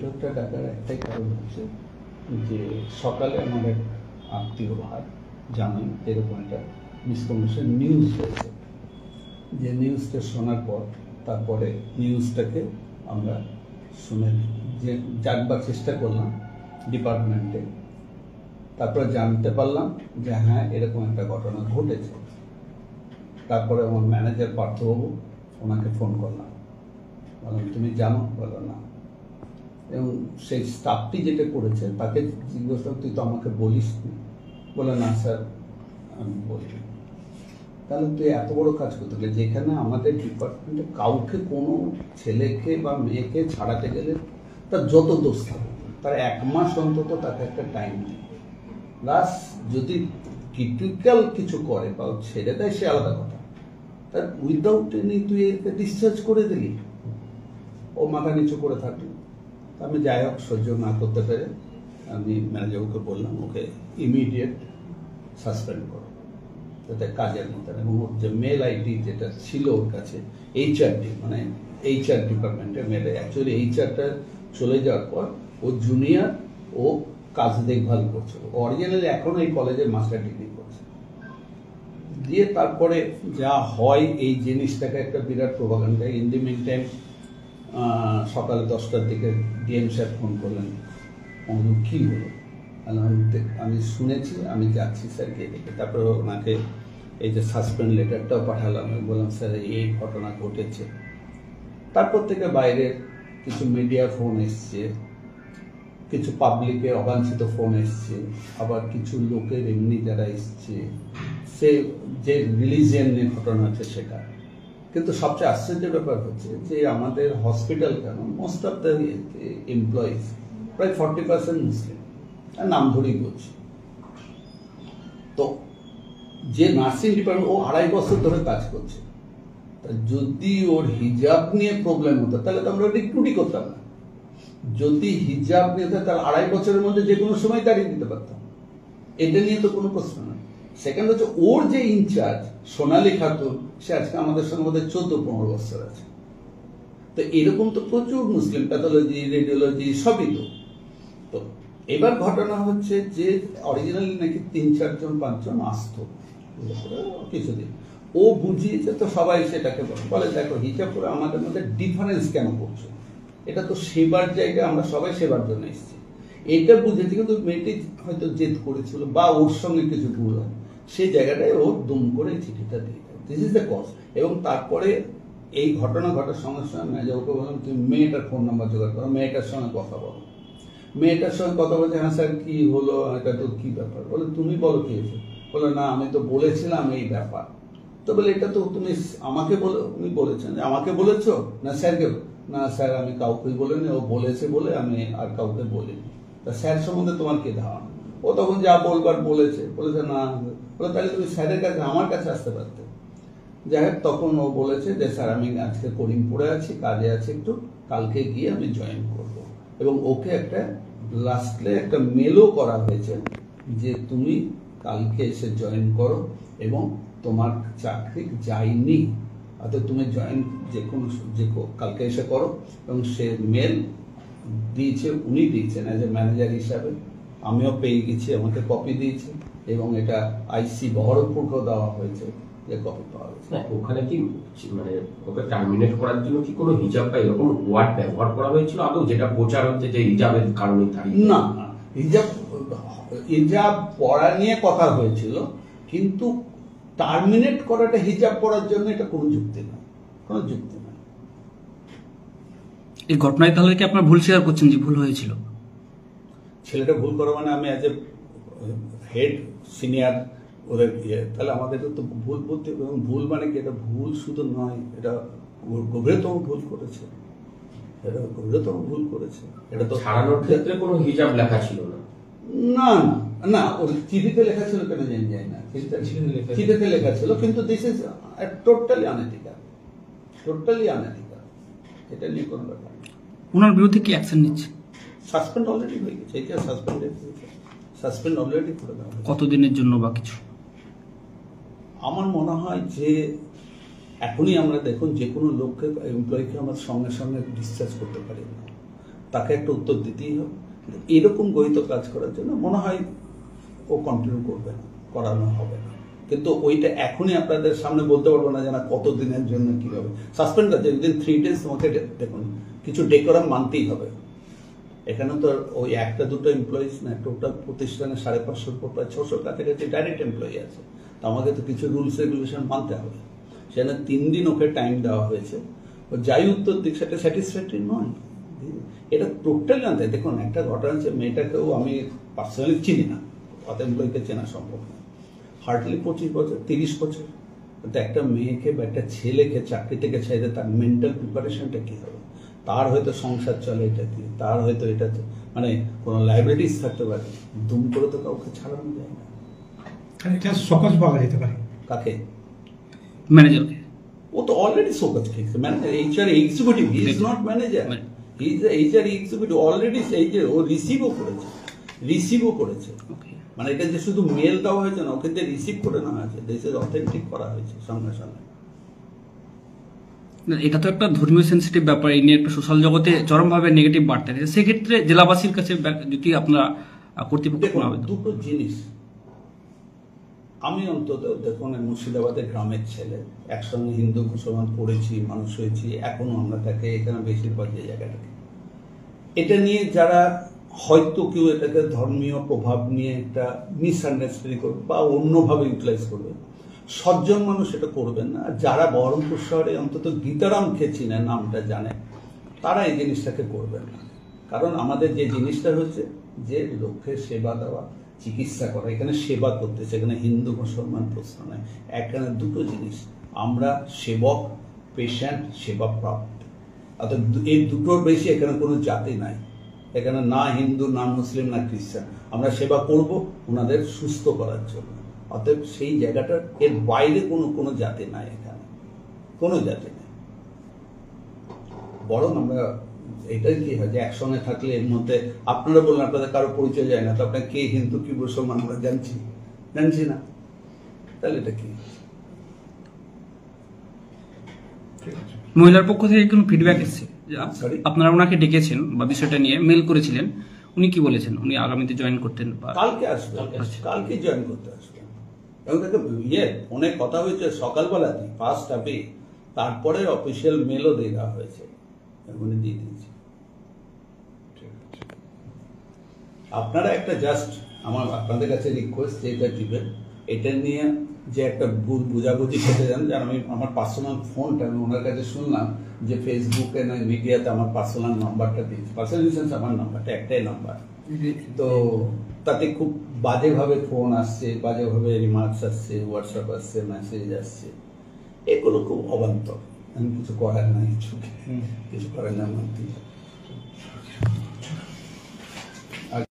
বৈঠকটা ডাকার একটাই কারণ হচ্ছে যে সকালে আমার এক আত্মীয় ভাই জানান এরকম একটা মিসকমিউনিকেশন নিউজ হয়েছে, যে নিউজটা শোনার পর তারপরে নিউজটাকে আমরা শুনে যে জানবার চেষ্টা করলাম ডিপার্টমেন্টে, তারপরে জানতে পারলাম যে হ্যাঁ এরকম একটা ঘটনা ঘটেছে। তারপরে আমার ম্যানেজার পার্থবাবু, ওনাকে ফোন করলাম, বললাম তুমি জানো? বলো না। এবং সেই স্টাফটি যেটা করেছে তাকে জিজ্ঞেস করলাম তুই তো আমাকে বলিস নি? বলে না স্যার আমি বলি। তাহলে তুই এত বড় কাজ করতে গেলে, যেখানে আমাদের ডিপার্টমেন্টে কাউকে কোনো ছেলেকে বা মেয়েকে ছাড়াতে গেলে তার যত দোষ থাকে তার 1 মাস অন্তত তাকে একটা টাইম নেই, প্লাস যদি ক্রিটিক্যাল কিছু করে বা ছেড়ে দেয় সে আলাদা কথা, তার উইদাউট এনি তুই একে ডিসচার্জ করে দিলি, ও মাথা নিচু করে থাকলো। আমি যাই হোক সহ্য না করতে পেরে আমি ম্যানেজারকে বললাম ওকে ইমিডিয়েট সাসপেন্ড করো, যাতে কাজের মতন। এবং ওর যে মেল আইডি যেটা ছিল ওর কাছে, এইচআরডি মানে এইচআর ডিপার্টমেন্টের মেলে, অ্যাকচুয়ালি এইচআরটা চলে যাওয়ার পর ও জুনিয়র ও কাজ দেখভাল করছিল, অরিজিনালি এখনো এই কলেজে মাস্টার ডিগ্রি করছে। দিয়ে তারপরে যা হয় এই জিনিসটাকে একটা বিরাট propaganda. In the mean time সকালে 10টার দিকে ডিএম স্যার ফোন করলেন, কী হলো? আমি শুনেছি, আমি যাচ্ছি স্যার গিয়ে দেখে। তারপরে ওনাকে এই যে সাসপেন্ড লেটারটাও পাঠালাম, আমি বললাম স্যার এই ঘটনা ঘটেছে। তারপর থেকে বাইরের কিছু মিডিয়া ফোন এসছে, কিছু পাবলিকের অবাঞ্ছিত ফোন এসছে, আবার কিছু লোকের এমনি যারা এসছে, সে যে রিলিজিয়ান নিয়ে ঘটনা আছে সেটা। কিন্তু সবচেয়ে আশ্চর্যের ব্যাপার হচ্ছে যে আমাদের হসপিটাল কেন মোস্ট অফ দ্য এমপ্লয়িজ প্রায় 40% মুসলিম, নাম ধরেই বলছি। তো যে নার্সিং ডিপার্টমেন্ট ও 2.5 বছর ধরে কাজ করছে, যদি ওর হিজাব নিয়ে প্রবলেম হতো তাহলে তো আমরা রিক্রুটই করতাম না। যদি হিজাব নিয়ে হতো তাহলে 2.5 বছরের মধ্যে যে কোনো সময় দাঁড়িয়ে দিতে পারতাম, এটা নিয়ে তো কোনো প্রশ্ন না। সেকেন্ড হচ্ছে ওর যে ইনচার্জ সোনালী খাতুন, সে আজকে আমাদের সঙ্গে আমাদের 14-15 বছর আছে। তো এরকম তো প্রচুর মুসলিম, প্যাথোলজি, রেডিওলজি সবই তো। এবার ঘটনা হচ্ছে যে অরিজিনালি নাকি 3-4 জন 5 জন আসতো কিছুদিন, ও বুঝিয়েছে তো সবাই সেটাকে বলে দেখো হিজাব করে আমাদের মধ্যে ডিফারেন্স কেন করছো, এটা তো সেবার জায়গা, আমরা সবাই সেবার জন্য এসেছি, এটা বুঝেছি। কিন্তু মেয়েটি হয়তো জেদ করেছিল বা ওর সঙ্গে কিছু ভুল হয়, সেই জায়গাটায় ও দুম করে চিঠিটা দিয়ে দেয়। This is the cause. এবং তারপরে এই ঘটনা ঘটার সঙ্গে সঙ্গে ম্যানেজারকে বললাম তুমি মেয়েটার ফোন নাম্বার জোগাড় করো, মেয়েটার সঙ্গে কথা বলো। মেয়েটার সঙ্গে কথা বলছে, হ্যাঁ স্যার কি হলো, এটা তো কি ব্যাপার? বলে তুমি বলো কি হয়েছে? বলে না আমি তো বলেছিলাম এই ব্যাপার। তো বলে এটা তো তুমি আমাকে বলে, উনি বলেছেন যে আমাকে বলেছো না স্যারকে? না স্যার আমি কাউকেই বলিনি, ও বলেছে বলে আমি আর কাউকে বলিনি। তা স্যার সম্বন্ধে তোমার কি ধারণা? ও তখন যা বলবার বলেছে না। বলে তাহলে তুমি স্যারের কাছে আমার কাছে আসতে পারতে। যাই হোক তখন ও বলেছে যে স্যার আমি আজকে করিমপুরে আছি, কাজে আছি একটু, কালকে গিয়ে আমি জয়েন করব। এবং ওকে একটা লাস্টে একটা মেলও করা হয়েছে যে তুমি কালকে এসে জয়েন করো এবং তোমার চাকরি যায়নি, অর্থাৎ তুমি জয়েন যে কালকে এসে করো। এবং সে মেল দিয়েছে, উনি দিয়েছেন অ্যাজ এ ম্যানেজার হিসাবে, আমিও পেয়ে গেছি, আমাকে কপি দিয়েছে। এবং এটা আইসি বহরমপুরকেও দেওয়া হয়েছে যে কপি পাওয়া গেছে। ওখানে কি মানে ওকে টার্মিনেট করার জন্য কি কোনো হিজাব বা এরকম ওয়ার্ড ব্যবহার করা হয়েছিল আদৌ, যেটা প্রচার হচ্ছে যে হিজাবের কারণে দাঁড়িয়ে? না, হিজাব পড়া নিয়ে কথা হয়েছিল, কিন্তু টার্মিনেট করাটা হিজাব পড়ার জন্য এটা কোনো যুক্তি না, কোনো যুক্তি না। এই ঘটনায় তাহলে কি আপনার ভুল স্বীকার করছেন যে ভুল হয়েছিল? ছেলেটা ভুল করো মানে আমি অ্যাজ এ হেড সিনিয়র ওদের তাহলে আমাদের তো ভুল বলতে, এবং ভুল মানে কি, এটা ভুল শুধু নয়, এটা গভীরতম ভুল করেছে, এটা গভীরতম ভুল করেছে। এটা তো ছাড়ানোর ক্ষেত্রে কোনো হিজাব লেখা ছিল না? না না, ওর চিঠিতে লেখা ছিল কেন জানি যায় না, চিঠিতে লেখা ছিল, কিন্তু this is totally unethical, totally unethical. এটা নিয়ে কোনো ব্যাপার। ওনার বিরুদ্ধে কি অ্যাকশন নিচ্ছে? সাসপেন্ড অলরেডি হয়ে গেছে, এটা সাসপেন্ড অলরেডি করে দেওয়া হয়েছে। কতদিনের জন্য বা কিছু? আমার মনে হয় যে এখনই আমরা দেখুন যে কোনো লোককে, এমপ্লয়িকে আমরা সঙ্গে সঙ্গে ডিসচার্জ করতে পারি না। তাকে একটা উত্তর দিতেই হবে। এরকম গহিত কাজ করার জন্য মনে হয় ও কন্টিনিউ করবে না, করানো হবে না। কিন্তু ওইটা এখনই আপনাদের সামনে বলতে পারবো না যে না কত দিনের জন্য কি হবে। সাসপেন্ড আছে উইদিন 3 days, তোমাকে দেখুন কিছু ডেকোরাম মানতেই হবে। এখানে তো ওই একটা দুটো এমপ্লয়িজ না, টোটাল প্রতিষ্ঠানে 550 উপর প্রায় 600 কাছাকাছি ডাইরেক্ট এমপ্লয়ি আছে। তো আমাকে তো কিছু রুলস রেগুলেশন মানতে হবে। সেখানে 3 দিন ওকে টাইম দেওয়া হয়েছে, ও যাই উত্তর দিক সেটা স্যাটিসফ্যাক্টরি নয়। এটা টোটাল জানতে দেখুন, একটা ঘটনা হচ্ছে মেয়েটাকেও আমি পার্সোনালি চিনি না, অত এমপ্লয়িকে চেনা সম্ভব না। হার্ডলি 25 বছর 30 বছর, কিন্তু একটা মেয়েকে বা একটা ছেলেকে চাকরি থেকে ছেড়ে তার মেন্টাল প্রিপারেশনটা কি হবে? তার হয়তো সংসার চলে, এটা কি তার হয়তো এটা মানে কোনো লাইবিলিটিস থাকতে পারে, দুম করে তো কাউকে ছাড়ানো যায় না। এটা সকজ বলা যেতে পারে কাকে? ম্যানেজারকে। ও তো অলরেডি শোকজ খেয়েছে। Manager HR executive, he is not manager, he is HR executive. Already এই যে ও রিসিভও করেছে। মানে এটা যে শুধু মেল দেওয়া হয়েছে না, ওকে যে রিসিভ করে নেওয়া হয়েছে, দিস ইজ অথেন্টিক করা হয়েছে সঙ্গে সঙ্গে। এটা তো একটা ধর্মীয় সেন্সিটিভ ব্যাপার, এই নিয়ে একটা সোশ্যাল জগতে চরমভাবে নেগেটিভ বার্তা গেছে। সেক্ষেত্রে জেলাবাসীর কাছে যদি আপনারা কর্তৃপক্ষ দেখুন দুটো জিনিস, আমি অন্তত দেখুন মুর্শিদাবাদের গ্রামের ছেলে, একসঙ্গে হিন্দু মুসলমান পড়েছি, মানুষ হয়েছি, এখনো আমরা তাকে এখানে বেশিরভাগ যে জায়গাটাকে এটা নিয়ে যারা হয়তো কেউ এটাকে ধর্মীয় প্রভাব নিয়ে একটা মিসআন্ডারস্ট্যান্ডিং করবে বা অন্যভাবে ইউটিলাইজ করবে, সজ্জন মানুষ এটা করবেন না। যারা বহরমপুর শহরে অন্তত গীতারামকে চিনে, নামটা জানে, তারা এই জিনিসটাকে করবেন না। কারণ আমাদের যে জিনিসটা হচ্ছে যে লোকের সেবা দেওয়া, চিকিৎসা করা, এখানে সেবা করতেছে, এখানে হিন্দু মুসলমান প্রশ্ন নয়। এখানে দুটো জিনিস, আমরা সেবক, পেশেন্ট, সেবা প্রাপ্ত। অর্থাৎ এই দুটোর বেশি এখানে কোনো জাতি নাই। এখানে না হিন্দু, না মুসলিম, না খ্রিস্টান। আমরা সেবা করব ওনাদের সুস্থ করার জন্য। অতএব সেই জায়গাটা এর বাইরে কোনো জাতি নাই, এখানে কোনো জাতি নেই। বরং আমরা এটাই কি হয় যে একসঙ্গে থাকলে এর মধ্যে আপনারা বললেন আপনাদের কারো পরিচয় যায় না, তো আপনার কে হিন্দু কি মুসলমান আমরা জানছি না, তাহলে এটা কি? মহিলার পক্ষ থেকে কোনো ফিডব্যাক এসেছে? Sorry? আপনারা ওনাকে ডেকেছেন বা বিষয়টা নিয়ে মেল করেছিলেন, উনি কি বলেছেন? উনি আগামীতে জয়েন করতেন বা কালকে আসবেন, কালকে জয়েন করতে আসবেন। এবং তাকে ফোনে কথা হয়েছে সকালবেলাতে ফার্স্ট হাফে, তারপরে অফিসিয়াল মেলও দেওয়া হয়েছে, উনি দিয়ে দিয়েছে। আপনারা একটা জাস্ট আপনাদের কাছে রিকোয়েস্ট যে এটা দিবেন, এটা নিয়ে যে একটা ভুল বুঝাবুঝি খেতে যান। যে আমি আমার পার্সোনাল ফোনটা আমি ওনার কাছে শুনলাম যে ফেসবুকে না মিডিয়াতে আমার পার্সোনাল নাম্বারটা দিয়েছে, পার্সোনাল আমার নাম্বারটা একটাই নাম্বার, তো তাতে খুব বাজেভাবে ফোন আসছে, বাজেভাবে রিমার্কস আসছে, হোয়াটসঅ্যাপ আসছে, মেসেজ আসছে, এগুলো খুব অবান্তর। আমি কিছু করার নাই, কিছু করার না মানতে